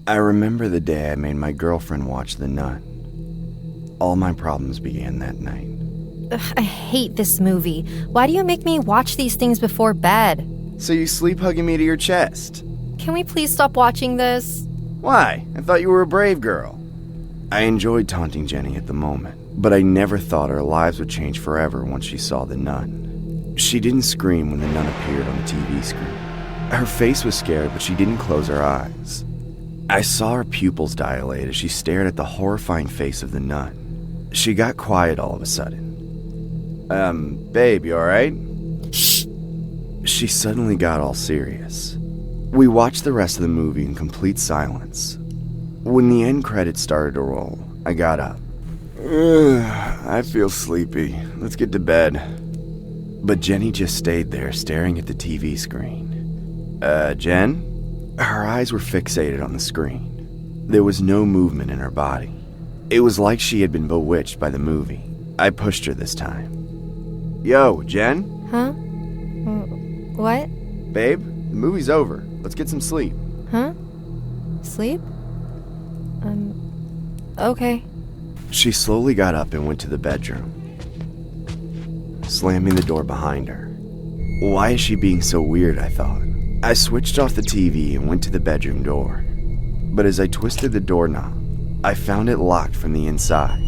I remember the day I made my girlfriend watch The Nun. All my problems began that night. Ugh, I hate this movie. Why do you make me watch these things before bed? So you sleep hugging me to your chest. Can we please stop watching this? Why? I thought you were a brave girl. I enjoyed taunting Jenny at the moment, but I never thought our lives would change forever once she saw The Nun. She didn't scream when The Nun appeared on the TV screen. Her face was scared, but she didn't close her eyes. I saw her pupils dilate as she stared at the horrifying face of The Nun. She got quiet all of a sudden. Babe, you alright? Shh! She suddenly got all serious. We watched the rest of the movie in complete silence. When the end credits started to roll, I got up. I feel sleepy. Let's get to bed. But Jenny just stayed there staring at the TV screen. Jen? Her eyes were fixated on the screen. There was no movement in her body. It was like she had been bewitched by the movie. I pushed her this time. Yo, Jen? Huh? What? Babe, the movie's over. Let's get some sleep. Huh? Sleep? Okay. She slowly got up and went to the bedroom, slamming the door behind her. Why is she being so weird, I thought. I switched off the TV and went to the bedroom door. But as I twisted the doorknob, I found it locked from the inside.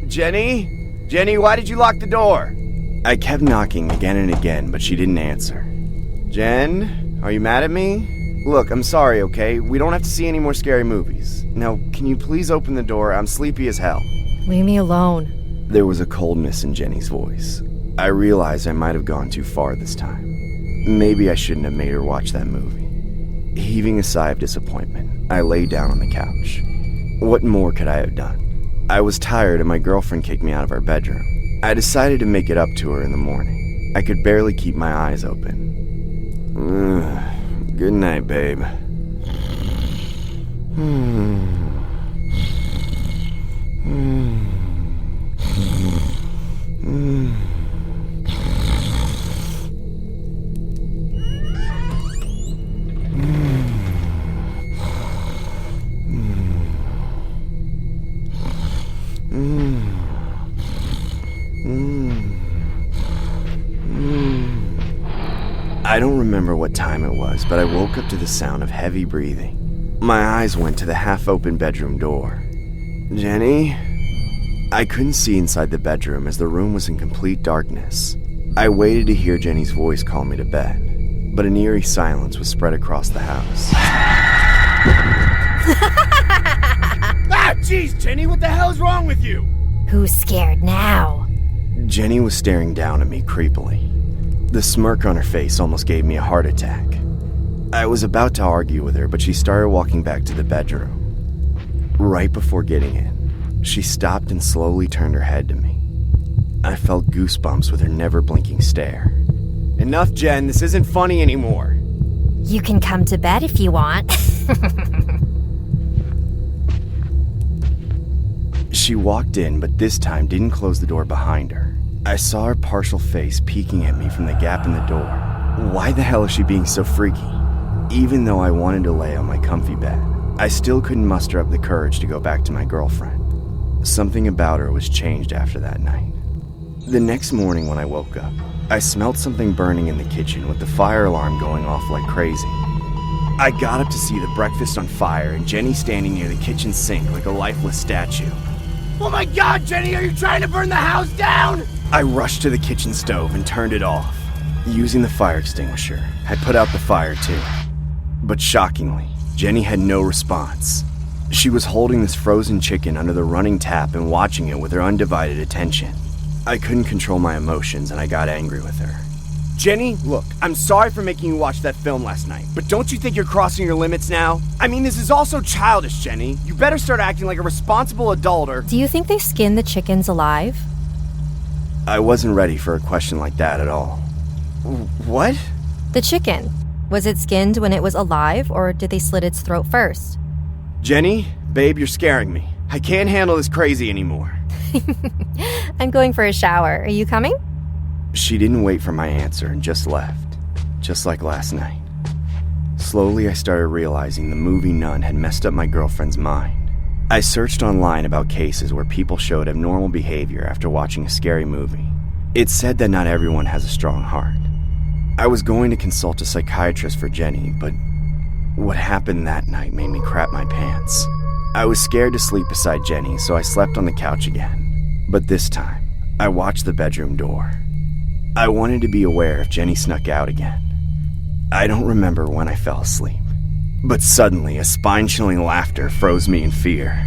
Jenny? Jenny, why did you lock the door? I kept knocking again and again, but she didn't answer. Jen, are you mad at me? Look, I'm sorry, okay? We don't have to see any more scary movies. Now, can you please open the door? I'm sleepy as hell. Leave me alone. There was a coldness in Jenny's voice. I realized I might have gone too far this time. Maybe I shouldn't have made her watch that movie. Heaving a sigh of disappointment, I lay down on the couch. What more could I have done? I was tired and my girlfriend kicked me out of our bedroom. I decided to make it up to her in the morning. I could barely keep my eyes open. Good night, babe. I don't remember what time it was, but I woke up to the sound of heavy breathing. My eyes went to the half-open bedroom door. Jenny? I couldn't see inside the bedroom as the room was in complete darkness. I waited to hear Jenny's voice call me to bed, but an eerie silence was spread across the house. Jeez, Jenny, what the hell's wrong with you? Who's scared now? Jenny was staring down at me creepily. The smirk on her face almost gave me a heart attack. I was about to argue with her, but she started walking back to the bedroom. Right before getting in, she stopped and slowly turned her head to me. I felt goosebumps with her never-blinking stare. Enough, Jen. This isn't funny anymore. You can come to bed if you want. She walked in, but this time didn't close the door behind her. I saw her partial face peeking at me from the gap in the door. Why the hell is she being so freaky? Even though I wanted to lay on my comfy bed, I still couldn't muster up the courage to go back to my girlfriend. Something about her was changed after that night. The next morning when I woke up, I smelled something burning in the kitchen with the fire alarm going off like crazy. I got up to see the breakfast on fire and Jenny standing near the kitchen sink like a lifeless statue. Oh my God, Jenny, are you trying to burn the house down? I rushed to the kitchen stove and turned it off. Using the fire extinguisher, I put out the fire too. But shockingly, Jenny had no response. She was holding this frozen chicken under the running tap and watching it with her undivided attention. I couldn't control my emotions and I got angry with her. Jenny, look, I'm sorry for making you watch that film last night, but don't you think you're crossing your limits now? I mean, this is also childish, Jenny. You better start acting like a responsible adult or— Do you think they skinned the chickens alive? I wasn't ready for a question like that at all. What? The chicken. Was it skinned when it was alive, or did they slit its throat first? Jenny, babe, you're scaring me. I can't handle this crazy anymore. I'm going for a shower. Are you coming? She didn't wait for my answer and just left, just like last night. Slowly, I started realizing the movie Nun had messed up my girlfriend's mind. I searched online about cases where people showed abnormal behavior after watching a scary movie. It said that not everyone has a strong heart. I was going to consult a psychiatrist for Jenny, but what happened that night made me crap my pants. I was scared to sleep beside Jenny, so I slept on the couch again. But this time, I watched the bedroom door. I wanted to be aware if Jenny snuck out again. I don't remember when I fell asleep, but suddenly a spine-chilling laughter froze me in fear.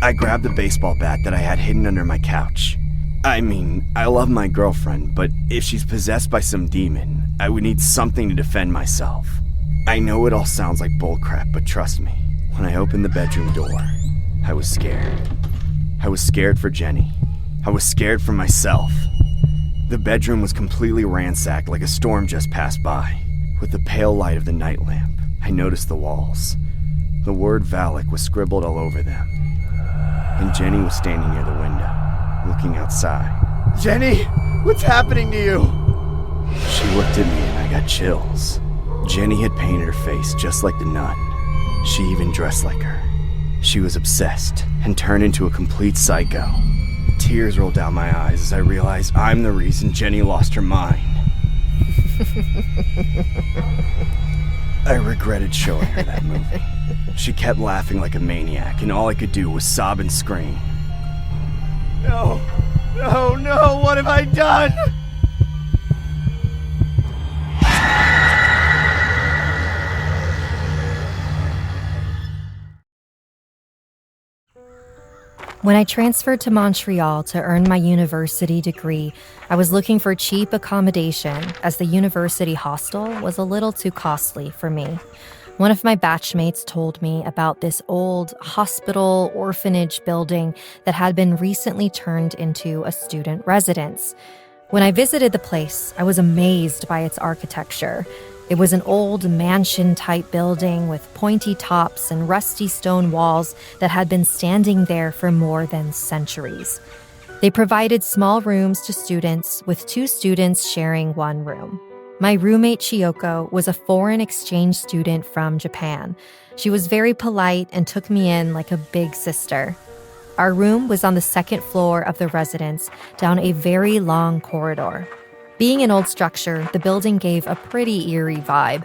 I grabbed the baseball bat that I had hidden under my couch. I mean, I love my girlfriend, but if she's possessed by some demon, I would need something to defend myself. I know it all sounds like bullcrap, but trust me, when I opened the bedroom door, I was scared. I was scared for Jenny. I was scared for myself. The bedroom was completely ransacked like a storm just passed by. With the pale light of the night lamp, I noticed the walls. The word Valak was scribbled all over them. And Jenny was standing near the window, looking outside. "Jenny, what's happening to you?" She looked at me and I got chills. Jenny had painted her face just like the nun. She even dressed like her. She was obsessed and turned into a complete psycho. Tears rolled down my eyes as I realized I'm the reason Jenny lost her mind. I regretted showing her that movie. She kept laughing like a maniac, and all I could do was sob and scream. No, what have I done? When I transferred to Montreal to earn my university degree, I was looking for cheap accommodation as the university hostel was a little too costly for me. One of my batchmates told me about this old hospital orphanage building that had been recently turned into a student residence. When I visited the place, I was amazed by its architecture. It was an old mansion-type building with pointy tops and rusty stone walls that had been standing there for more than centuries. They provided small rooms to students, with 2 students sharing one room. My roommate Chiyoko was a foreign exchange student from Japan. She was very polite and took me in like a big sister. Our room was on the 2nd floor of the residence, down a very long corridor. Being an old structure, the building gave a pretty eerie vibe.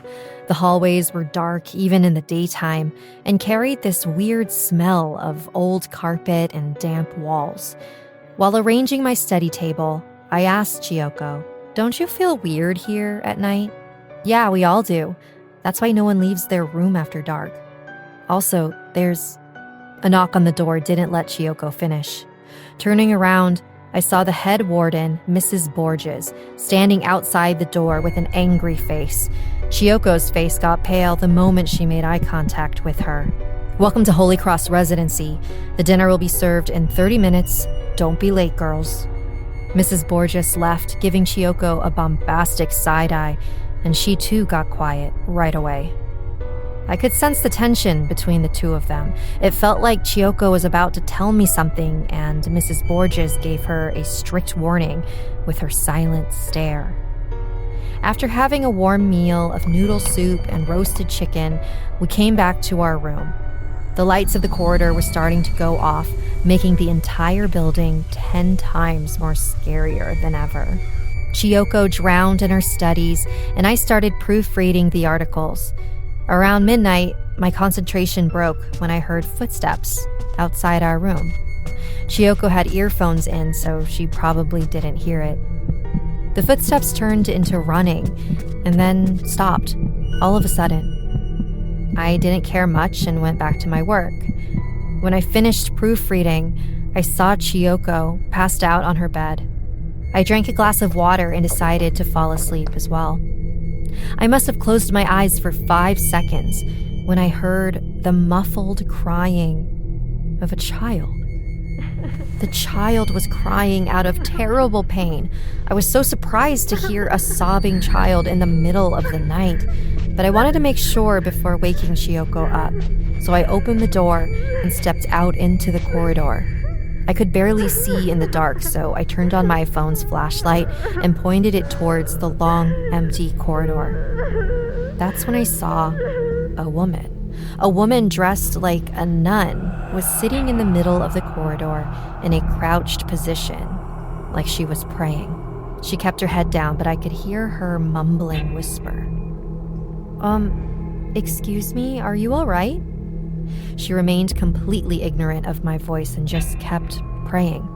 The hallways were dark even in the daytime and carried this weird smell of old carpet and damp walls. While arranging my study table, I asked Chiyoko, "Don't you feel weird here at night?" "Yeah, we all do. That's why no one leaves their room after dark. Also, there's..." A knock on the door didn't let Chiyoko finish. Turning around, I saw the head warden, Mrs. Borges, standing outside the door with an angry face. Chiyoko's face got pale the moment she made eye contact with her. "Welcome to Holy Cross Residency. The dinner will be served in 30 minutes. Don't be late, girls." Mrs. Borges left, giving Chiyoko a bombastic side-eye, and she too got quiet right away. I could sense the tension between the two of them. It felt like Chiyoko was about to tell me something, and Mrs. Borges gave her a strict warning with her silent stare. After having a warm meal of noodle soup and roasted chicken, we came back to our room. The lights of the corridor were starting to go off, making the entire building 10 times more scarier than ever. Chiyoko drowned in her studies, and I started proofreading the articles. Around midnight, my concentration broke when I heard footsteps outside our room. Chiyoko had earphones in, so she probably didn't hear it. The footsteps turned into running, and then stopped, all of a sudden. I didn't care much and went back to my work. When I finished proofreading, I saw Chiyoko passed out on her bed. I drank a glass of water and decided to fall asleep as well. I must have closed my eyes for 5 seconds when I heard the muffled crying of a child. The child was crying out of terrible pain. I was so surprised to hear a sobbing child in the middle of the night, but I wanted to make sure before waking Chiyoko up. so I opened the door and stepped out into the corridor. I could barely see in the dark, so I turned on my phone's flashlight and pointed it towards the long, empty corridor. That's when I saw a woman. A woman dressed like a nun was sitting in the middle of the corridor in a crouched position, like she was praying. She kept her head down, but I could hear her mumbling whisper. Excuse me, are you all right? She remained completely ignorant of my voice and just kept praying.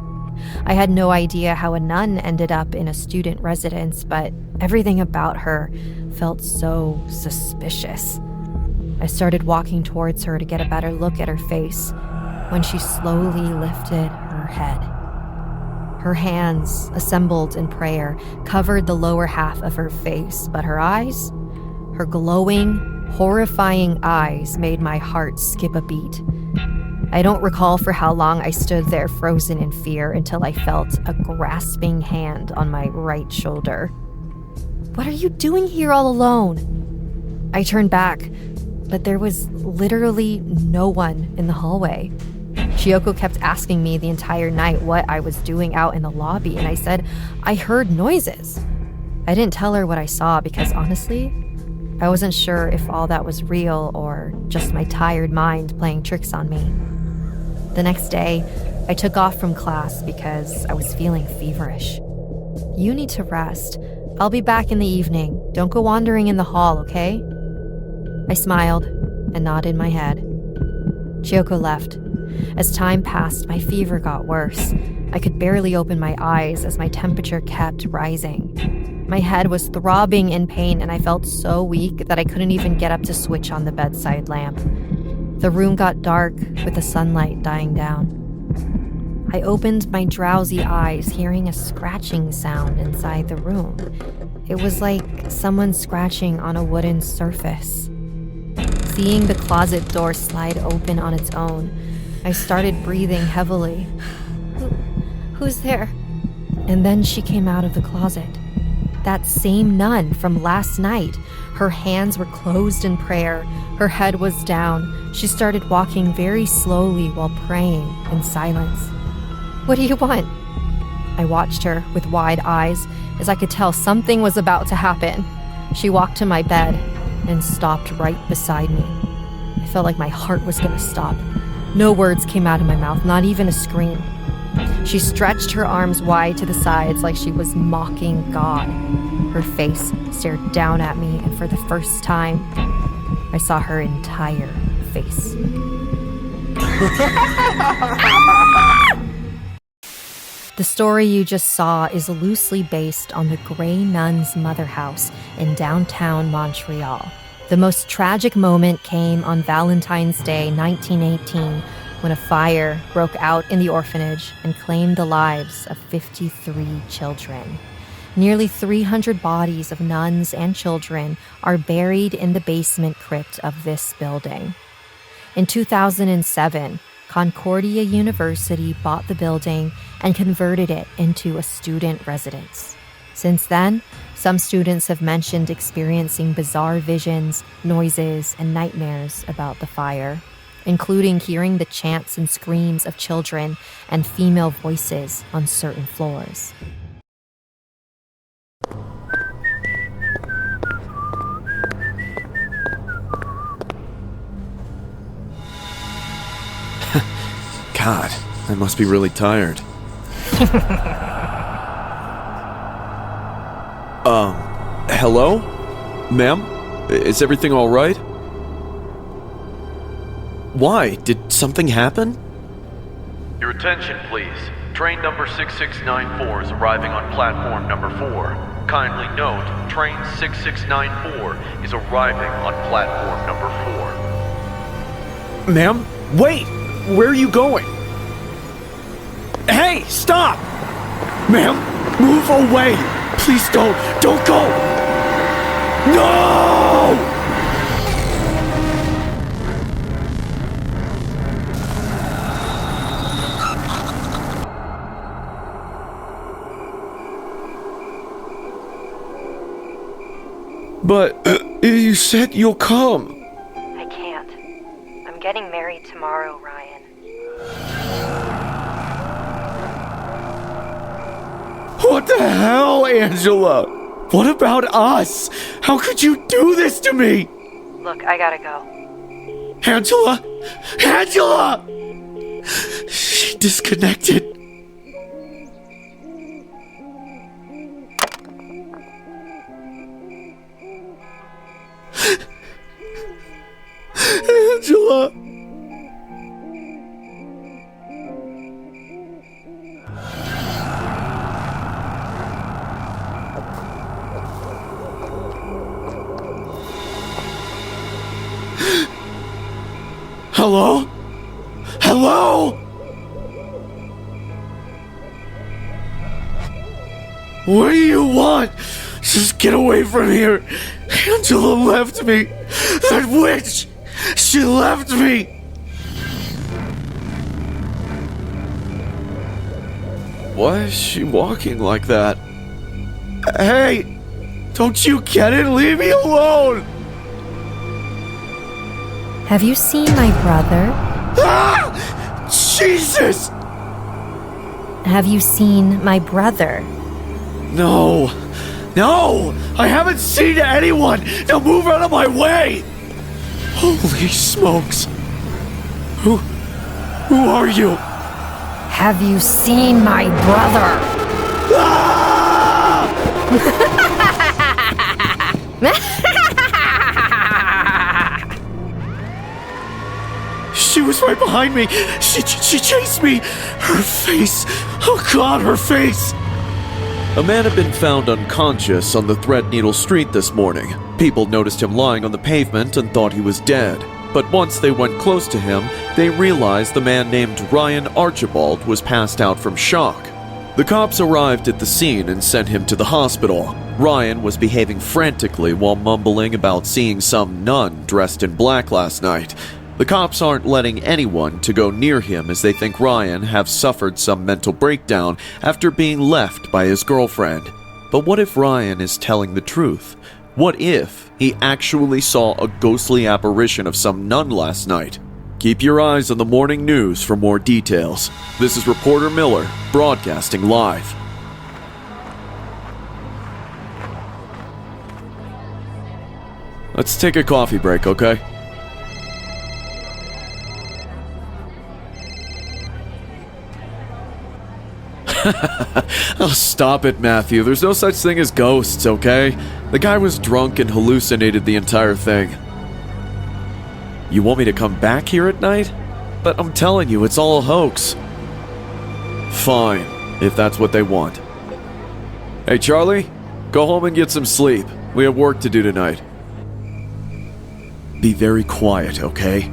I had no idea how a nun ended up in a student residence, but everything about her felt so suspicious. I started walking towards her to get a better look at her face when she slowly lifted her head. Her hands, assembled in prayer, covered the lower half of her face, but her eyes, her glowing, horrifying eyes made my heart skip a beat. I don't recall for how long I stood there frozen in fear until I felt a grasping hand on my right shoulder. "What are you doing here all alone?" I turned back, but there was literally no one in the hallway. Chiyoko kept asking me the entire night what I was doing out in the lobby, and I said I heard noises. I didn't tell her what I saw because honestly, I wasn't sure if all that was real or just my tired mind playing tricks on me. The next day, I took off from class because I was feeling feverish. "You need to rest. I'll be back in the evening. Don't go wandering in the hall, okay?" I smiled and nodded my head. Chiyoko left. As time passed, my fever got worse. I could barely open my eyes as my temperature kept rising. My head was throbbing in pain, and I felt so weak that I couldn't even get up to switch on the bedside lamp. The room got dark with the sunlight dying down. I opened my drowsy eyes, hearing a scratching sound inside the room. It was like someone scratching on a wooden surface. Seeing the closet door slide open on its own, I started breathing heavily. Who's there? And then she came out of the closet. That same nun from last night. Her hands were closed in prayer. Her head was down. She started walking very slowly while praying in silence. "What do you want?" I watched her with wide eyes as I could tell something was about to happen. She walked to my bed and stopped right beside me. I felt like my heart was going to stop. No words came out of my mouth, not even a scream. She stretched her arms wide to the sides like she was mocking God. Her face stared down at me, and for the first time, I saw her entire face. The story you just saw is loosely based on the Grey Nun's Mother House in downtown Montreal. The most tragic moment came on Valentine's Day 1918 when a fire broke out in the orphanage and claimed the lives of 53 children. Nearly 300 bodies of nuns and children are buried in the basement crypt of this building. In 2007, Concordia University bought the building and converted it into a student residence. Since then, some students have mentioned experiencing bizarre visions, noises, and nightmares about the fire, including hearing the chants and screams of children and female voices on certain floors. God, I must be really tired. Hello? Ma'am? Is everything all right? Why? Did something happen? Your attention, please. Train number 6694 is arriving on platform number 4. Kindly note, train 6694 is arriving on platform number 4. Ma'am? Wait! Where are you going? Hey, stop! Ma'am, move away! Please don't go! No! But you said you'll come. I can't. I'm getting the hell, Angela? What about us? How could you do this to me? Look, I gotta go. Angela! Angela! She disconnected. Angela! Hello? Hello? What do you want? Just get away from here. Angela left me. That witch! She left me! Why is she walking like that? Hey! Don't you get it? Leave me alone! Have you seen my brother? Ah! Jesus! Have you seen my brother? No! No! I haven't seen anyone! Now move out of my way! Holy smokes! Who are you? Have you seen my brother? Ah! She was right behind me. She chased me. Her face. Oh God, her face. A man had been found unconscious on the Threadneedle Street this morning. People noticed him lying on the pavement and thought he was dead. But once they went close to him, they realized the man named Ryan Archibald was passed out from shock. The cops arrived at the scene and sent him to the hospital. Ryan was behaving frantically while mumbling about seeing some nun dressed in black last night. The cops aren't letting anyone to go near him as they think Ryan have suffered some mental breakdown after being left by his girlfriend. But what if Ryan is telling the truth? What if he actually saw a ghostly apparition of some nun last night? Keep your eyes on the morning news for more details. This is Reporter Miller, broadcasting live. Let's take a coffee break, okay? Oh, stop it, Matthew. There's no such thing as ghosts, okay? The guy was drunk and hallucinated the entire thing. You want me to come back here at night? But I'm telling you, it's all a hoax. Fine, if that's what they want. Hey, Charlie, go home and get some sleep. We have work to do tonight. Be very quiet, okay?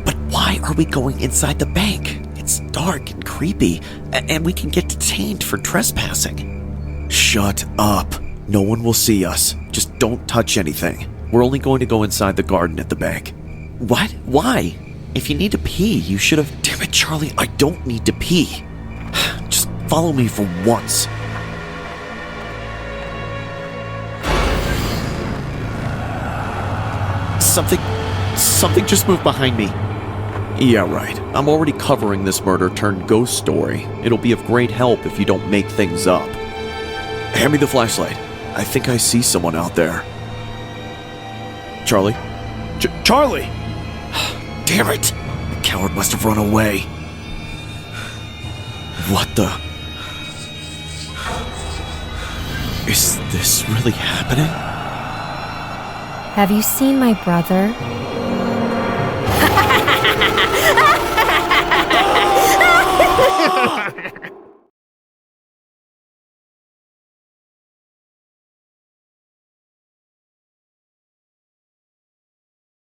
But why are we going inside the bank? It's dark and creepy, and we can get detained for trespassing. Shut up. No one will see us. Just don't touch anything. We're only going to go inside the garden at the bank. What? Why? If you need to pee, you should have... Damn it, Charlie, I don't need to pee. Just follow me for once. Something just moved behind me. Yeah, right. I'm already covering this murder-turned-ghost story. It'll be of great help if you don't make things up. Hand me the flashlight. I think I see someone out there. Charlie? Charlie! Damn it! The coward must have run away. What the... Is this really happening? Have you seen my brother?